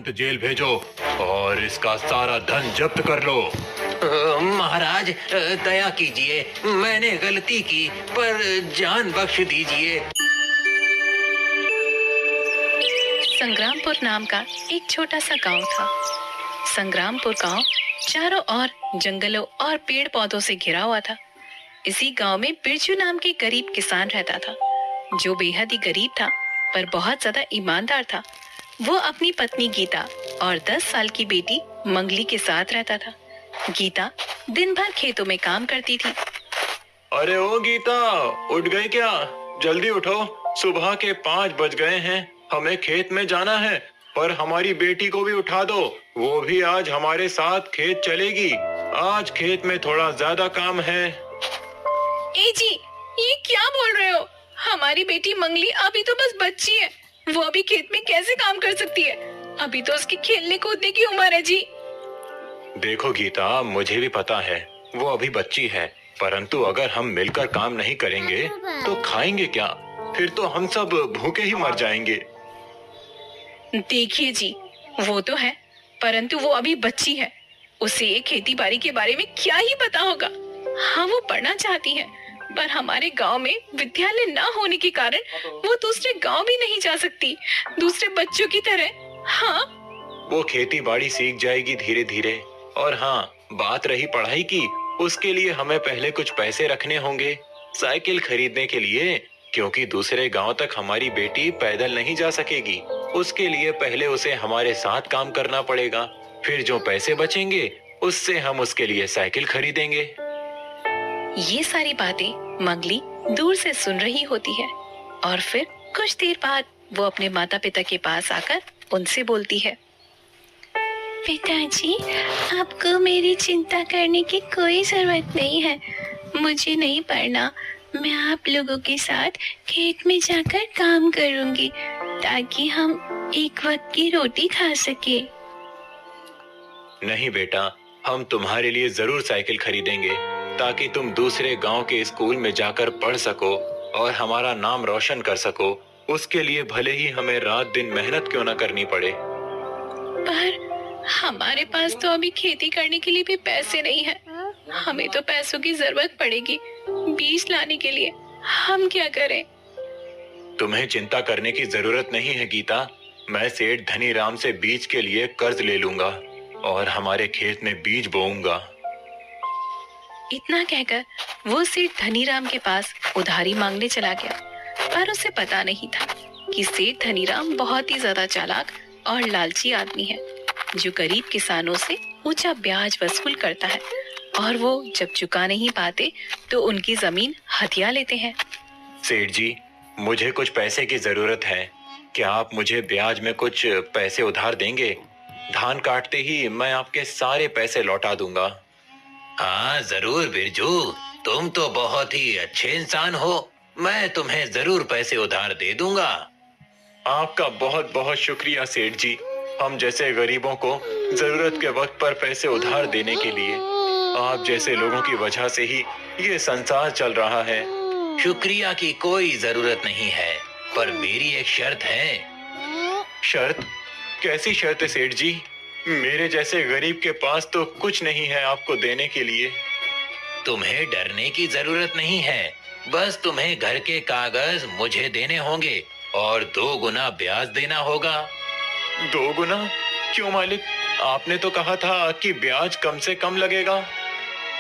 तुरंत जेल भेजो और इसका सारा धन जब्त कर लो। महाराज, दया कीजिए, मैंने गलती की, पर जान बख्श दीजिए। संग्रामपुर नाम का एक छोटा सा गांव था। संग्रामपुर गांव चारों ओर जंगलों और पेड़ पौधों से घिरा हुआ था। इसी गांव में बिरजू नाम के गरीब किसान रहता था, जो बेहद ही गरीब था पर बहुत ज्यादा ईमानदार था। वो अपनी पत्नी गीता और 10 साल की बेटी मंगली के साथ रहता था। गीता दिन भर खेतों में काम करती थी। अरे ओ गीता, उठ गई क्या? जल्दी उठो, सुबह के 5 बज गए हैं। हमें खेत में जाना है, पर हमारी बेटी को भी उठा दो, वो भी आज हमारे साथ खेत चलेगी। आज खेत में थोड़ा ज्यादा काम है। ए जी, ये क्या बोल रहे हो? हमारी बेटी मंगली अभी तो बस बच्ची है, वो अभी खेत में कैसे काम कर सकती है? अभी तो उसकी खेलने कूदने की उम्र है जी। देखो गीता, मुझे भी पता है वो अभी बच्ची है, परंतु अगर हम मिलकर काम नहीं करेंगे तो खाएंगे क्या? फिर तो हम सब भूखे ही मर जाएंगे। देखिए जी, वो तो है, परंतु वो अभी बच्ची है, उसे खेती बाड़ी के बारे में क्या ही पता होगा। हाँ, वो पढ़ना चाहती है, पर हमारे गांव में विद्यालय न होने के कारण वो दूसरे गांव भी नहीं जा सकती, दूसरे बच्चों की तरह। हाँ, वो खेती बाड़ी सीख जाएगी धीरे धीरे। और हाँ, बात रही पढ़ाई की, उसके लिए हमें पहले कुछ पैसे रखने होंगे साइकिल खरीदने के लिए, क्योंकि दूसरे गांव तक हमारी बेटी पैदल नहीं जा सकेगी। उसके लिए पहले उसे हमारे साथ काम करना पड़ेगा, फिर जो पैसे बचेंगे उससे हम उसके लिए साइकिल खरीदेंगे। ये सारी बातें मंगली दूर से सुन रही होती है और फिर कुछ देर बाद वो अपने माता पिता के पास आकर उनसे बोलती है। पिताजी, आपको मेरी चिंता करने की कोई जरूरत नहीं है। मुझे नहीं पढ़ना, मैं आप लोगों के साथ खेत में जाकर काम करूंगी ताकि हम एक वक्त की रोटी खा सके। नहीं बेटा, हम तुम्हारे लिए जरूर साइकिल खरीदेंगे ताकि तुम दूसरे गांव के स्कूल में जाकर पढ़ सको और हमारा नाम रोशन कर सको। उसके लिए भले ही हमें रात दिन मेहनत क्यों ना करनी पड़े। पर हमारे पास तो अभी खेती करने के लिए भी पैसे नहीं है। हमें तो पैसों की जरूरत पड़ेगी बीज लाने के लिए। हम क्या करें? तुम्हें चिंता करने की जरूरत नहीं है गीता। मैं सेठ धनीराम से बीज के लिए कर्ज ले लूंगा और हमारे खेत में बीज बोऊंगा। इतना कहकर वो सेठ धनीराम के पास उधारी मांगने चला गया, पर उसे पता नहीं था कि सेठ धनीराम बहुत ही ज्यादा चालाक और लालची आदमी है, जो गरीब किसानों से ऊंचा ब्याज वसूल करता है और वो जब चुका नहीं पाते तो उनकी जमीन हथिया लेते हैं। सेठ जी, मुझे कुछ पैसे की जरूरत है। क्या आप मुझे ब्याज में कुछ पैसे उधार देंगे? धान काटते ही मैं आपके सारे पैसे लौटा दूंगा। हाँ जरूर बिरजू, तुम तो बहुत ही अच्छे इंसान हो, मैं तुम्हें जरूर पैसे उधार दे दूंगा। आपका बहुत बहुत शुक्रिया सेठ जी, हम जैसे गरीबों को जरूरत के वक्त पर पैसे उधार देने के लिए। आप जैसे लोगों की वजह से ही ये संसार चल रहा है। शुक्रिया की कोई जरूरत नहीं है, पर मेरी एक शर्त है। शर्त? कैसी शर्त है सेठ जी? मेरे जैसे गरीब के पास तो कुछ नहीं है आपको देने के लिए। तुम्हें डरने की जरूरत नहीं है, बस तुम्हें घर के कागज मुझे देने होंगे और 2 गुना ब्याज देना होगा। 2 गुना? क्यों मालिक? आपने तो कहा था कि ब्याज कम से कम लगेगा।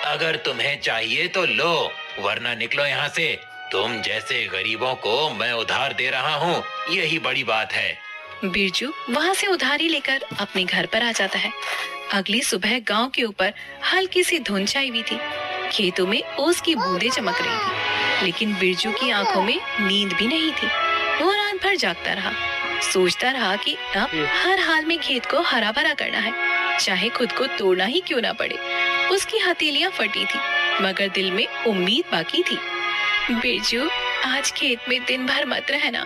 अगर तुम्हें चाहिए तो लो, वरना निकलो यहाँ से। तुम जैसे गरीबों को मैं उधार दे रहा हूँ, यही बड़ी बात है। बिरजू वहाँ से उधारी लेकर अपने घर पर आ जाता है। अगली सुबह गांव के ऊपर हल्की सी धुंध छाई हुई थी। खेतों में ओस की बूंदें चमक रही थी, लेकिन बिरजू की आंखों में नींद भी नहीं थी। वो रात भर जागता रहा, सोचता रहा कि अब हर हाल में खेत को हरा भरा करना है, चाहे खुद को तोड़ना ही क्यों ना पड़े। उसकी हथेलियां फटी थी, मगर दिल में उम्मीद बाकी थी। बिरजू, आज खेत में दिन भर मत रहना,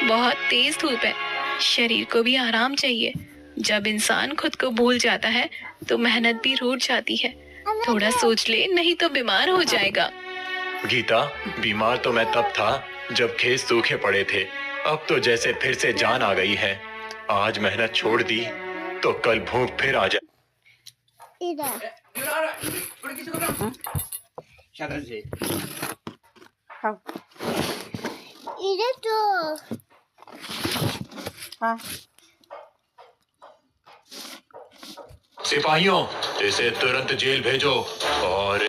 बहुत तेज धूप है, शरीर को भी आराम चाहिए। जब इंसान खुद को भूल जाता है तो मेहनत भी रूठ जाती है। थोड़ा सोच ले, नहीं तो बीमार हो जाएगा। गीता, बीमार तो मैं तब था जब खेत सूखे पड़े थे, अब तो जैसे फिर से जान आ गई है। आज मेहनत छोड़ दी तो कल भूख फिर आ जाए। सिपाहियों, इसे तुरंत जेल भेजो और